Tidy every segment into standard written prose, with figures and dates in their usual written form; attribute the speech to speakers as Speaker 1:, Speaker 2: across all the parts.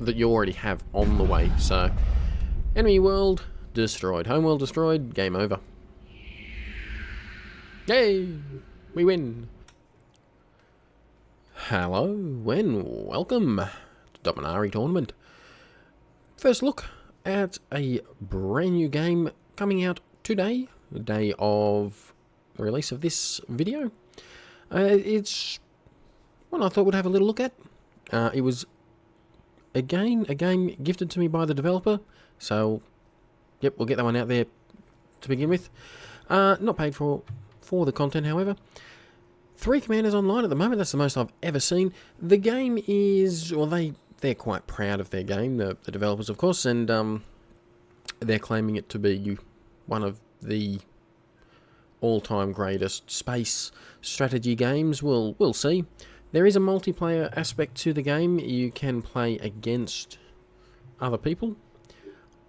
Speaker 1: that you already have on the way. So, enemy world destroyed. Homeworld destroyed. Game over. Yay! We win. Hello and welcome to Dominari Tournament. First look at a brand new game coming out today, the day of the release of this video. It's one I thought we'd have a little look at. It was a game gifted to me by the developer, so yep, we'll get that one out there to begin with. Not paid for the content, however. 3 commanders online at the moment. That's the most I've ever seen. The game is, well, they're quite proud of their game, the developers, of course, and they're claiming it to be one of the all-time greatest space strategy games. We'll see. There is a multiplayer aspect to the game. You can play against other people.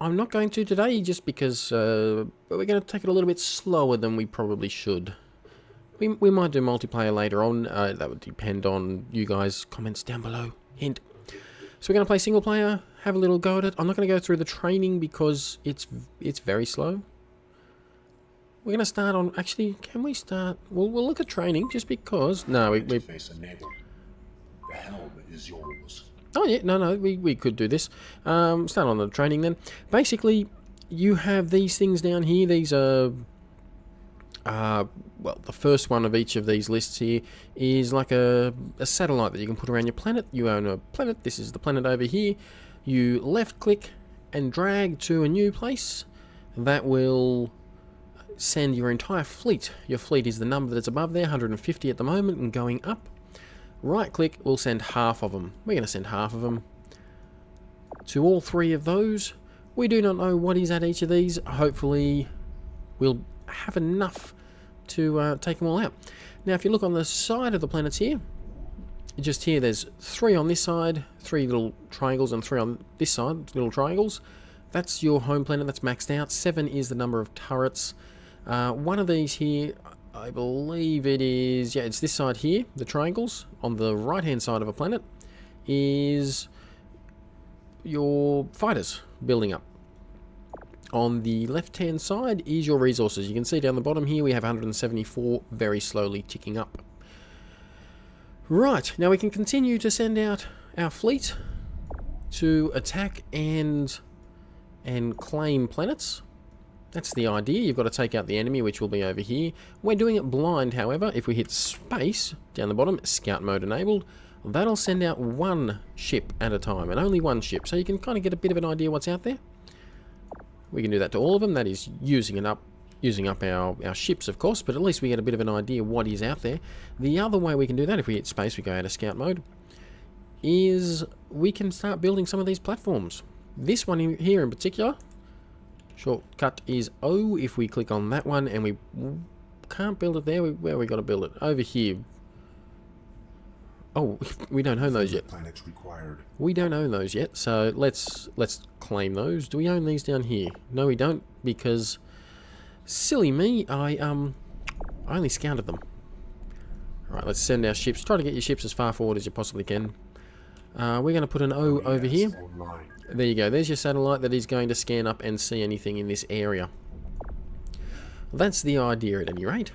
Speaker 1: I'm not going to today just because we're going to take it a little bit slower than we probably should. We might do multiplayer later on. That would depend on you guys' comments down below. Hint. So we're going to play single player, have a little go at it. I'm not going to go through the training because it's very slow. We're going to start on... Actually, can we start... We'll look at training just because... No, we
Speaker 2: face enabled. The helm is yours.
Speaker 1: Oh yeah, no, we could do this. Start on the training then. Basically, you have these things down here. These are... well, the first one of each of these lists here is like a satellite that you can put around your planet. You own a planet. This is the planet over here. You left click and drag to a new place. That will send your entire fleet. Your fleet is the number that's above there, 150 at the moment and going up. Right click will send half of them. We're going to send half of them to all 3 of those. We do not know what is at each of these. Hopefully we'll have enough to take them all out. Now if you look on the side of the planets here, just here there's 3 on this side, 3 little triangles, and 3 on this side, little triangles. That's your home planet, that's maxed out. 7 is the number of turrets. One of these here, I believe it is, yeah, it's this side here, the triangles. On the right hand side of a planet is your fighters building up. On the left hand side is your resources. You can see down the bottom here we have 174 very slowly ticking up. Right, now we can continue to send out our fleet to attack and claim planets. That's the idea. You've got to take out the enemy, which will be over here. We're doing it blind, however. If we hit space down the bottom, scout mode enabled, that'll send out 1 ship at a time, and only 1 ship. So you can kind of get a bit of an idea what's out there. We can do that to all of them. That is using up our ships, of course, but at least we get a bit of an idea what is out there. The other way we can do that, if we hit space, we go out of scout mode, is we can start building some of these platforms. This one here in particular, shortcut is O. If we click on that one, and we can't build it there, where we got to build it? Over here. Oh, we don't own those yet.
Speaker 2: Planets required.
Speaker 1: We don't own those yet, so let's claim those. Do we own these down here? No, we don't, because silly me, I only scouted them. Alright, let's send our ships. Try to get your ships as far forward as you possibly can. We're going to put an O over here. There you go. There's your satellite that is going to scan up and see anything in this area. That's the idea at any rate.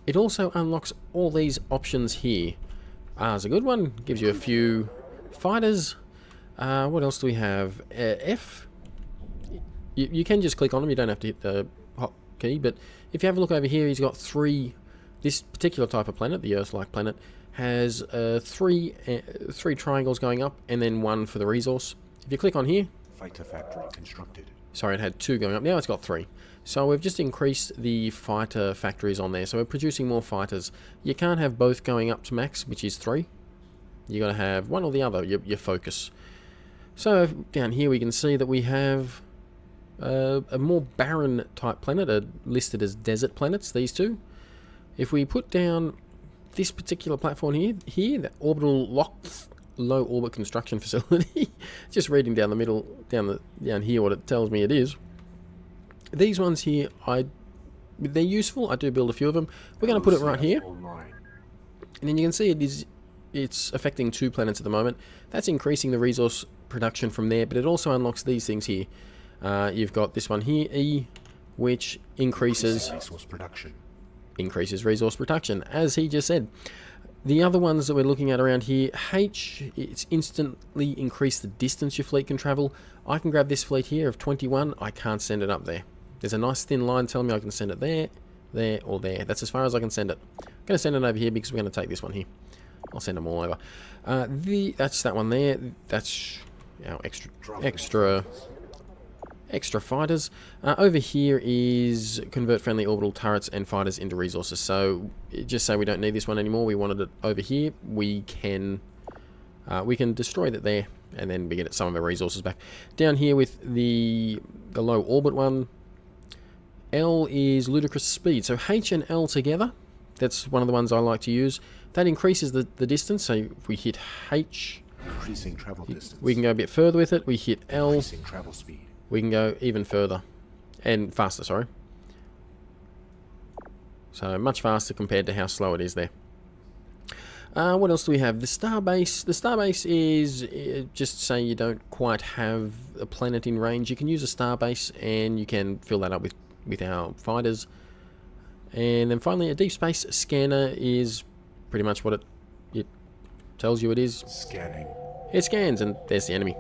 Speaker 1: It also unlocks all these options here. R's a good one. Gives you a few fighters. What else do we have? F. You can just click on them. You don't have to hit the hot key. But if you have a look over here, he's got 3. This particular type of planet, the Earth-like planet, has 3 triangles going up, and then 1 for the resource. If you click on here,
Speaker 2: fighter factory constructed.
Speaker 1: Sorry, it had 2 going up. Now it's got 3. So we've just increased the fighter factories on there. So we're producing more fighters. You can't have both going up to max, which is 3. You got to have one or the other. Your focus. So down here we can see that we have a more barren type planet, listed as desert planets. These 2. If we put down this particular platform here, the orbital low orbit construction facility. Just reading down the middle, down here, what it tells me it is. These ones here, they're useful. I do build a few of them. We're going to put it right here, and then you can see it's affecting 2 planets at the moment. That's increasing the resource production from there, but it also unlocks these things here. You've got this one here, E, which increases resource production, as he just said. The other ones that we're looking at around here, H, it's instantly increased the distance your fleet can travel. I can grab this fleet here of 21, I can't send it up there. There's a nice thin line telling me I can send it there, there, or there. That's as far as I can send it. I'm going to send it over here because we're going to take this one here. I'll send them all over. That's that one there. That's our extra fighters. Over here is convert friendly orbital turrets and fighters into resources. So just say we don't need this one anymore. We wanted it over here. We can destroy that there, and then we get some of our resources back. Down here with the low orbit one, L is ludicrous speed. So H and L together, that's one of the ones I like to use. That increases the distance. So if we hit H,
Speaker 2: increasing travel distance.
Speaker 1: We can go a bit further with it. We hit L,
Speaker 2: Increasing travel speed.
Speaker 1: We can go even further and faster, sorry. So much faster compared to how slow it is there. What else do we have? The starbase. The starbase is just say you don't quite have a planet in range. You can use a starbase and you can fill that up with our fighters. And then finally, a deep space scanner is pretty much what it tells you it is.
Speaker 2: Scanning.
Speaker 1: It scans, and there's the enemy.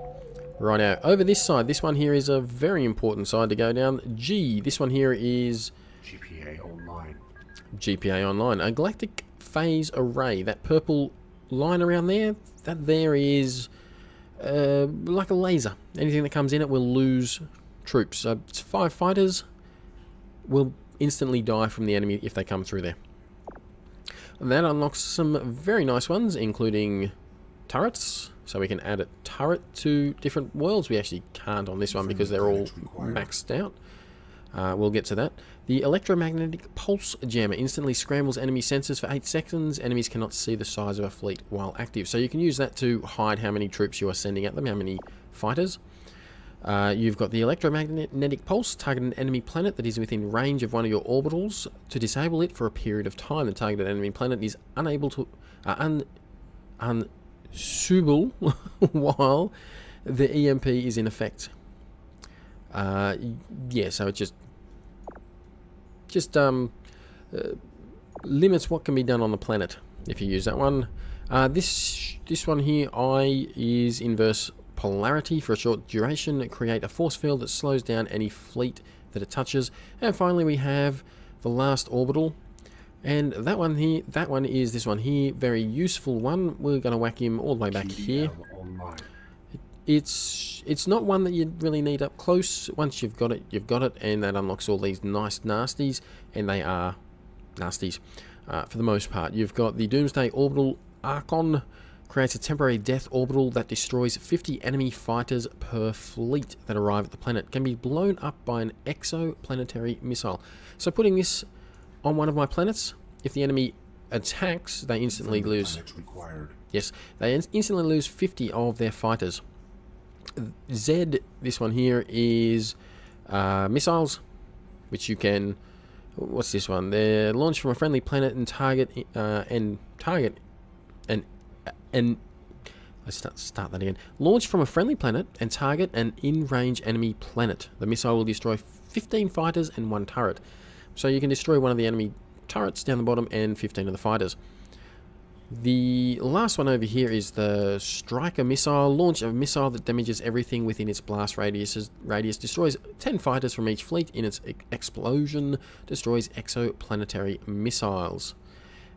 Speaker 1: Right now, over this side, this one here is a very important side to go down. G, this one here is
Speaker 2: GPA online.
Speaker 1: GPA online, a galactic phase array. That purple line around there, that there is like a laser. Anything that comes in it will lose troops. So it's 5 fighters will instantly die from the enemy if they come through there. And that unlocks some very nice ones, including turrets. So we can add a turret to different worlds. We actually can't on this one because they're all maxed out. We'll get to that. The electromagnetic pulse jammer instantly scrambles enemy sensors for 8 seconds. Enemies cannot see the size of a fleet while active. So you can use that to hide how many troops you are sending at them, how many fighters. You've got the electromagnetic pulse. Target an enemy planet that is within range of one of your orbitals. To disable it for a period of time, the targeted enemy planet is unable to... Subal while the EMP is in effect. Yeah, so it just limits what can be done on the planet if you use that one. This one here, I, is inverse polarity. For a short duration, create a force field that slows down any fleet that it touches. And finally, we have the last orbital. And that one here, that one is this one here, very useful one. We're going to whack him all the way back here. It's not one that you really need up close. Once you've got it, and that unlocks all these nice nasties, and they are nasties for the most part. You've got the Doomsday Orbital Archon, creates a temporary death orbital that destroys 50 enemy fighters per fleet that arrive at the planet. Can be blown up by an exoplanetary missile. So putting this on one of my planets, if the enemy attacks, they instantly lose. Yes, they instantly lose 50 of their fighters. Z, this one here, is missiles, which you can. What's this one? They're launched from a friendly planet and target let's start that again. Launched from a friendly planet and target an in-range enemy planet. The missile will destroy 15 fighters and 1 turret. So you can destroy one of the enemy turrets down the bottom and 15 of the fighters. The last one over here is the Striker missile. Launch a missile that damages everything within its blast radius. Destroys 10 fighters from each fleet. In its explosion, destroys exoplanetary missiles.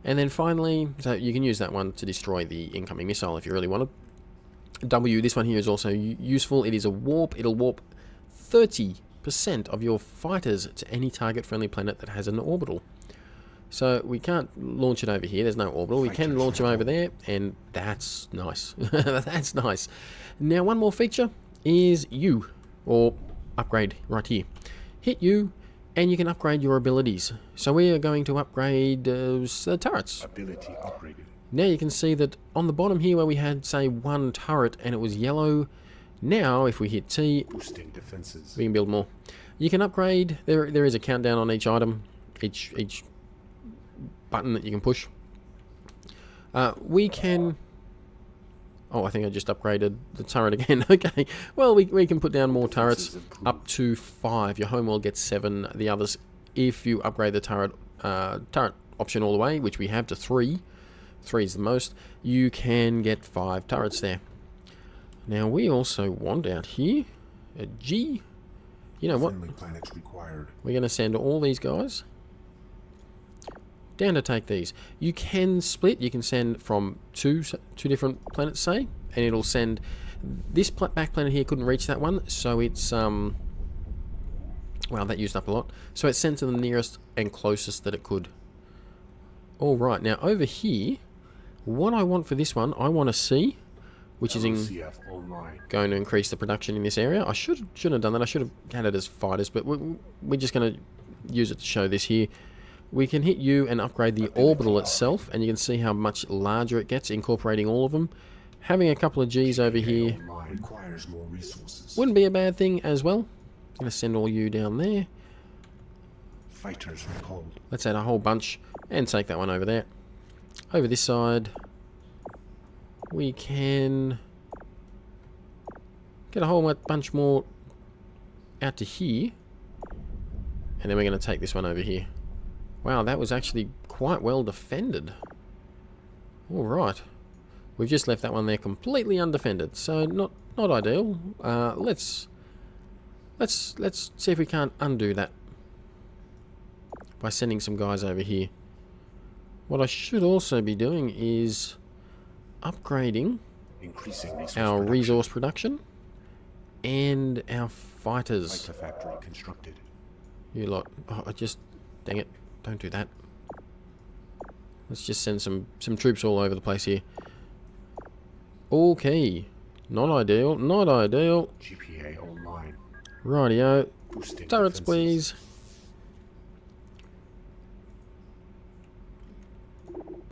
Speaker 1: And then finally, so you can use that one to destroy the incoming missile if you really want to. W, this one here is also useful. It is a warp. It'll warp 30% of your fighters to any target-friendly planet that has an orbital. So we can't launch it over here. There's no orbital. We can launch them over there, and that's nice. That's nice. Now, one more feature is U, or upgrade right here. Hit U, and you can upgrade your abilities. So we are going to upgrade the turrets.
Speaker 2: Ability upgraded.
Speaker 1: Now you can see that on the bottom here where we had, say, 1 turret and it was yellow, now if we hit T,
Speaker 2: boosting defenses,
Speaker 1: we can build more. You can upgrade. There is a countdown on each item, each button that you can push. We can Oh, I think I just upgraded the turret again. Okay, well, we can put down more turrets up to 5. Your homeworld gets 7. The others, if you upgrade the turret option all the way, which we have to 3. 3 is the most. You can get 5 turrets there. Now, we also want out here a G. You know what? We're going to send all these guys down to take these. You can split. You can send from two different planets, say, and it'll send this back planet here. Couldn't reach that one, so it's well, that used up a lot. So it's sent to the nearest and closest that it could. All right, now over here, what I want for this one, I want to see, which is going to increase the production in this area. I shouldn't have done that. I should have had it as fighters, but we're just going to use it to show this here. We can hit U and upgrade the orbital itself, and you can see how much larger it gets, incorporating all of them. Having a couple of Gs over here wouldn't be a bad thing as well. I'm going to send all you down there. Let's add a whole bunch and take that one over there. Over this side, we can get a whole bunch more out to here, and then we're going to take this one over here. Wow, that was actually quite well defended. Alright. We've just left that one there completely undefended, so not ideal. Let's see if we can't undo that by sending some guys over here. What I should also be doing is upgrading our resource production and our fighters.
Speaker 2: Fighter factory constructed.
Speaker 1: You lot. Oh, dang it. Don't do that. Let's just send some troops all over the place here. Okay. Not ideal. Not ideal.
Speaker 2: GPA online.
Speaker 1: Rightio.
Speaker 2: Boosting
Speaker 1: Turrets,
Speaker 2: defenses.
Speaker 1: please.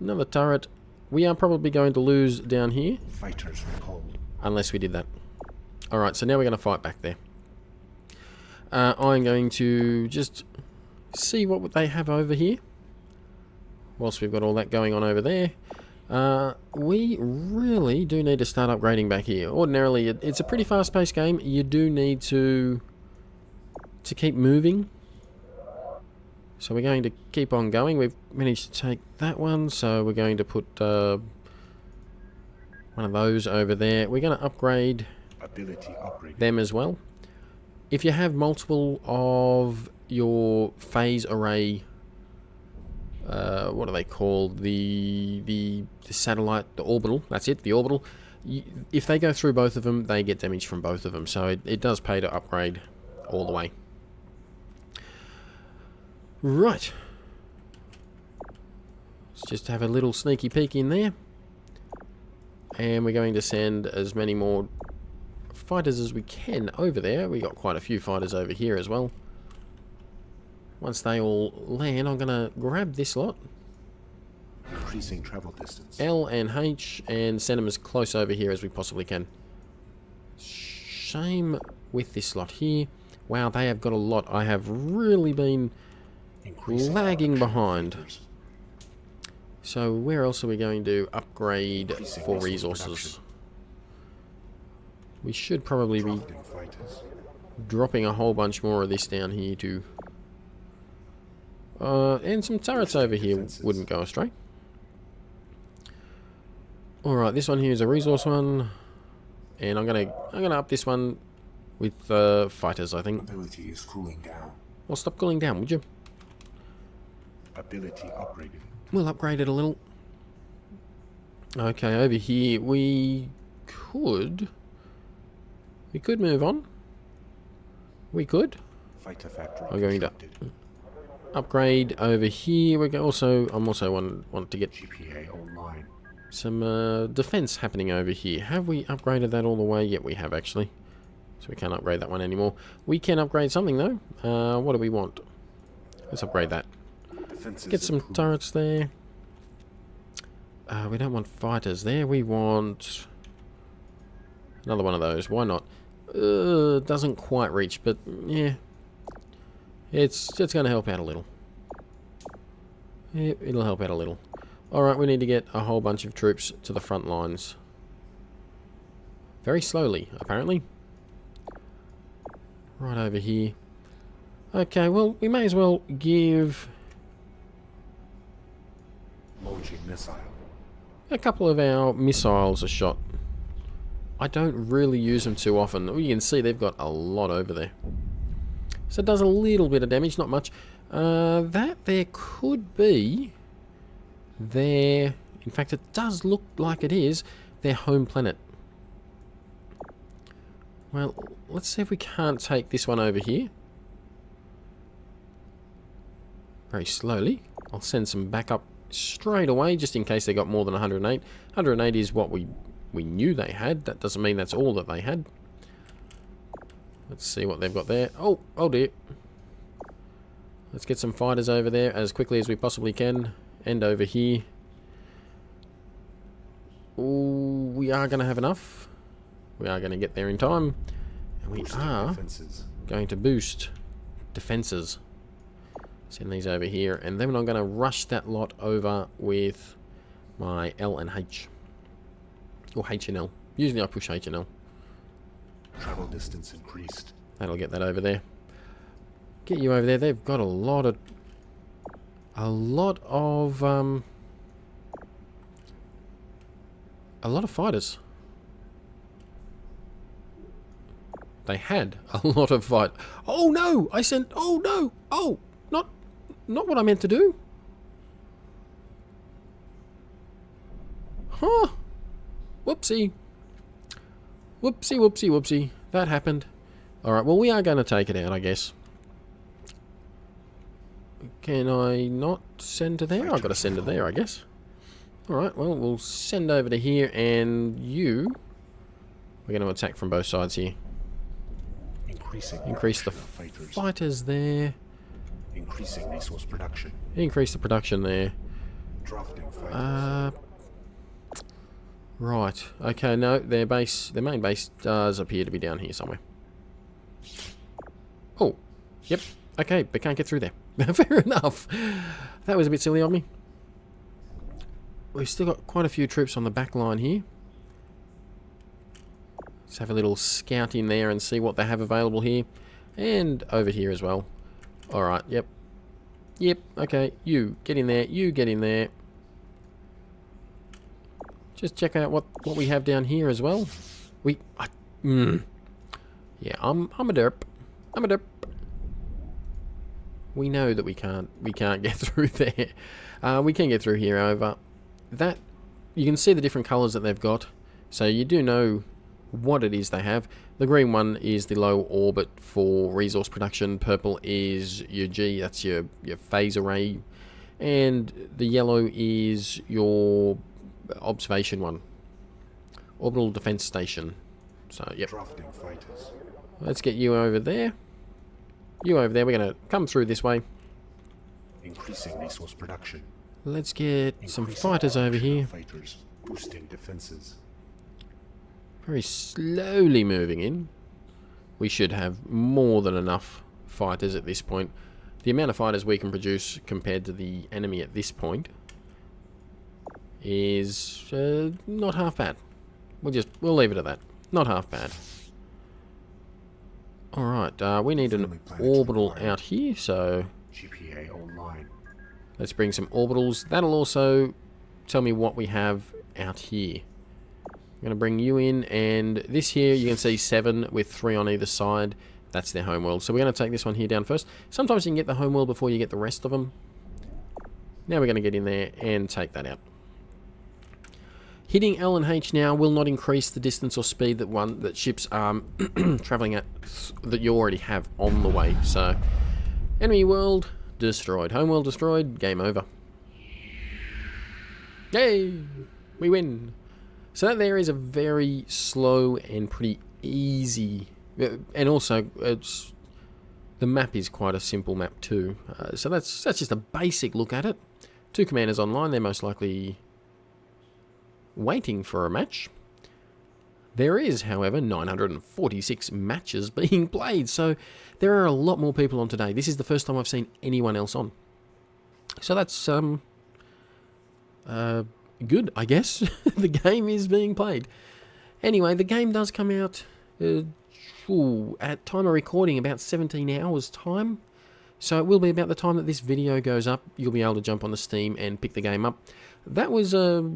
Speaker 1: Another turret. We are probably going to lose down here.
Speaker 2: Fighters recalled.
Speaker 1: Unless we did that. Alright, so now we're going to fight back there. I'm going to just see what they have over here. Whilst we've got all that going on over there. We really do need to start upgrading back here. Ordinarily, it's a pretty fast-paced game. You do need to keep moving. So we're going to keep on going. We've managed to take that one, so we're going to put one of those over there. We're going to upgrade them as well. If you have multiple of your phase array, what are they called? The satellite, the orbital. That's it, the orbital. If they go through both of them, they get damage from both of them. So it does pay to upgrade all the way. Right. Let's just have a little sneaky peek in there. And we're going to send as many more fighters as we can over there. We got quite a few fighters over here as well. Once they all land, I'm going to grab this lot.
Speaker 2: Increasing travel distance.
Speaker 1: L and H, and send them as close over here as we possibly can. Shame with this lot here. Wow, they have got a lot. I have really been lagging behind. So where else are we going to upgrade for resources? We should probably be dropping a whole bunch more of this down here too. And some turrets over here wouldn't go astray. Alright, this one here is a resource one. And I'm gonna up this one with fighters, I think.
Speaker 2: Ability is cooling down.
Speaker 1: Well, stop cooling down, would you?
Speaker 2: Ability upgraded.
Speaker 1: We'll upgrade it a little. Okay, over here we could move on. We could.
Speaker 2: Fighter factory
Speaker 1: I'm going to upgrade over here. I'm also want to get
Speaker 2: GPA online.
Speaker 1: some defense happening over here. Have we upgraded that all the way? Yep, we have actually. So we can't upgrade that one anymore. We can upgrade something though. What do we want? Let's upgrade that.
Speaker 2: Defenses
Speaker 1: Get some
Speaker 2: improved.
Speaker 1: turrets there. We don't want fighters there. We want another one of those. Why not? Doesn't quite reach, but yeah, it's going to help out a little. Yep, it'll help out a little. All right, we need to get a whole bunch of troops to the front lines. Very slowly, apparently. Right over here. Okay, well, we may as well give
Speaker 2: Launching missile.
Speaker 1: a couple of our missiles a shot. I don't really use them too often. You can see they've got a lot over there. So it does a little bit of damage, not much. That there could be their... In fact, it does look like it is their home planet. Well, let's see if we can't take this one over here. Very slowly. I'll send some backup straight away, just in case they got more than 108. 108 is what we knew they had. That doesn't mean that's all that they had. Let's see what they've got there. Oh dear. Let's get some fighters over there as quickly as we possibly can. And over here. Ooh, we are going to have enough. We are going to get there in time. And we are going to boost defenses. Send these over here. And then I'm going to rush that lot over with my L and H. Or H and L. Usually I push H and L.
Speaker 2: Travel distance increased.
Speaker 1: That'll get that over there. Get you over there. They've got a lot of fighters. They had a lot of fight. Oh no! I sent. Oh no! Oh, not what I meant to do. Huh? Whoopsie. Whoopsie, whoopsie, whoopsie. That happened. Alright, well, we are going to take it out, I guess. Can I not send to there? I've got to send to there, I guess. Alright, well, we'll send over to here, and you... We're going to attack from both sides here. Increase the fighters there.
Speaker 2: Increasing resource production.
Speaker 1: Increase the production there.
Speaker 2: Drafting fighters.
Speaker 1: Right. Okay, no, their main base does appear to be down here somewhere. Oh, yep. Okay, but can't get through there. Fair enough. That was a bit silly of me. We've still got quite a few troops on the back line here. Let's have a little scout in there and see what they have available here. And over here as well. Alright, yep. Yep, okay. You, get in there. You, get in there. Just check out what we have down here as well. Yeah, I'm a derp. I'm a derp. We know that we can't get through there. We can get through here, however. That, you can see the different colours that they've got. So you do know what it is they have. The green one is the low orbit for resource production. Purple is your G, that's your phase array. And the yellow is your observation one. Orbital defense station. So, yep.
Speaker 2: Drafting fighters.
Speaker 1: Let's get you over there. You over there. We're going to come through this way.
Speaker 2: Increasing resource production.
Speaker 1: Let's get some fighters over here.
Speaker 2: Fighters. Boosting defenses.
Speaker 1: Very slowly moving in. We should have more than enough fighters at this point. The amount of fighters we can produce compared to the enemy at this point is not half bad. We'll leave it at that. Not half bad. Alright, we need an orbital out here, so
Speaker 2: GPA online.
Speaker 1: Let's bring some orbitals. That'll also tell me what we have out here. I'm going to bring you in, and this here you can see 7 with 3 on either side. That's their homeworld. So we're going to take this one here down first. Sometimes you can get the homeworld before you get the rest of them. Now we're going to get in there and take that out. Hitting L and H now will not increase the distance or speed that ships are traveling at that you already have on the way. So, enemy world destroyed. Homeworld destroyed. Game over. Yay! We win. So that there is a very slow and pretty easy, and also the map is quite a simple map too. So that's just a basic look at it. 2 commanders online. They're most likely waiting for a match. There is, however, 946 matches being played, so there are a lot more people on today. This is the first time I've seen anyone else on. So that's good, I guess. The game is being played. Anyway, the game does come out at time of recording about 17 hours time. So it will be about the time that this video goes up. You'll be able to jump on the Steam and pick the game up. That was a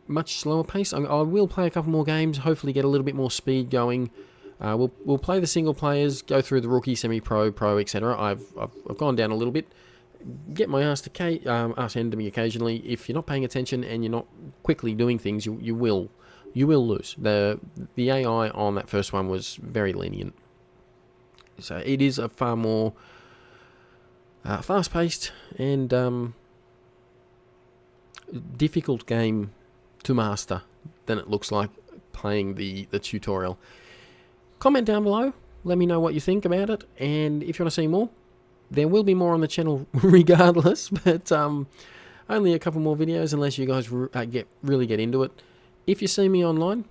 Speaker 1: much slower pace. I will play a couple more games, hopefully get a little bit more speed going. We'll play the single players, go through the rookie, semi-pro, pro, etc. I've gone down a little bit. Get my ass handed to me occasionally. If you're not paying attention and you're not quickly doing things, you will lose. The AI on that first one was very lenient. So it is a far more fast-paced and difficult game to master than it looks like playing the tutorial. Comment down below. Let me know what you think about it. And if you want to see more, there will be more on the channel regardless. But only a couple more videos unless you guys really get into it. If you see me online,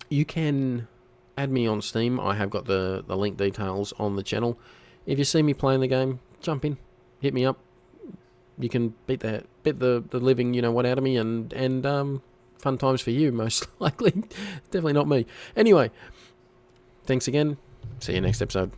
Speaker 1: you can add me on Steam. I have got the link details on the channel. If you see me playing the game, jump in, hit me up. You can beat the living, you know what, out of me, and fun times for you, most likely. Definitely not me. Anyway, thanks again. See you next episode.